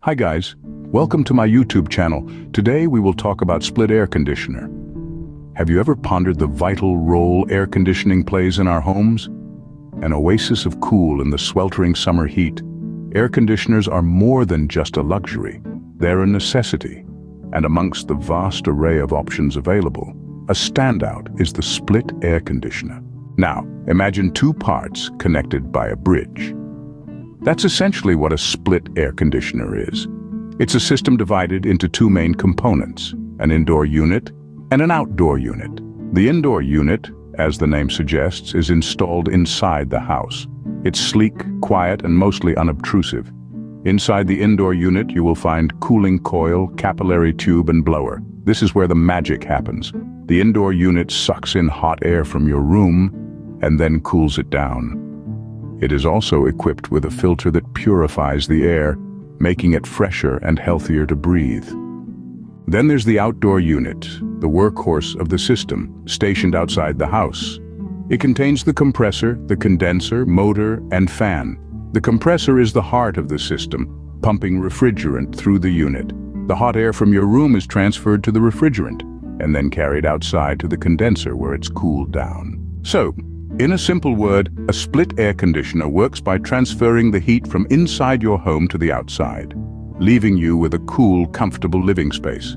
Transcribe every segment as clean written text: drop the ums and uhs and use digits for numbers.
Hi guys, welcome to my YouTube channel. Today we will talk about split air conditioner. Have you ever pondered the vital role air conditioning plays in our homes? An oasis of cool in the sweltering summer heat, air conditioners are more than just a luxury. They're a necessity. And amongst the vast array of options available, a standout is the split air conditioner. Now, imagine two parts connected by a bridge. That's essentially what a split air conditioner is. It's a system divided into two main components, an indoor unit and an outdoor unit. The indoor unit, as the name suggests, is installed inside the house. It's sleek, quiet, and mostly unobtrusive. Inside the indoor unit, you will find cooling coil, capillary tube, and blower. This is where the magic happens. The indoor unit sucks in hot air from your room and then cools it down. It is also equipped with a filter that purifies the air, making it fresher and healthier to breathe. Then there's the outdoor unit, the workhorse of the system, stationed outside the house. It contains the compressor, the condenser, motor, and fan. The compressor is the heart of the system, pumping refrigerant through the unit. The hot air from your room is transferred to the refrigerant, and then carried outside to the condenser where it's cooled down. So, in a simple word, a split air conditioner works by transferring the heat from inside your home to the outside, leaving you with a cool, comfortable living space.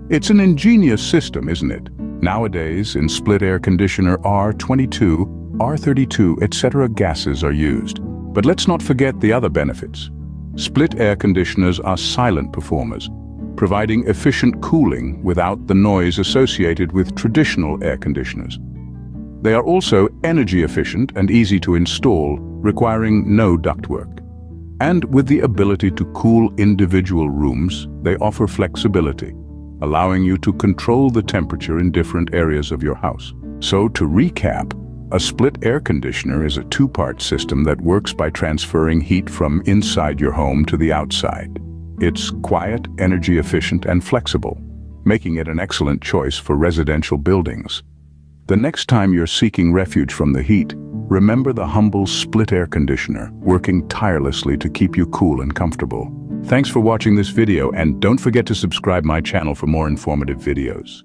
It's an ingenious system, isn't it? Nowadays, in split air conditioner R22, R32, etc. gases are used. But let's not forget the other benefits. Split air conditioners are silent performers, providing efficient cooling without the noise associated with traditional air conditioners. They are also energy efficient and easy to install, requiring no ductwork. And with the ability to cool individual rooms, they offer flexibility, allowing you to control the temperature in different areas of your house. So to recap, a split air conditioner is a two-part system that works by transferring heat from inside your home to the outside. It's quiet, energy efficient, and flexible, making it an excellent choice for residential buildings. The next time you're seeking refuge from the heat, remember the humble split air conditioner, working tirelessly to keep you cool and comfortable. Thanks for watching this video, and don't forget to subscribe my channel for more informative videos.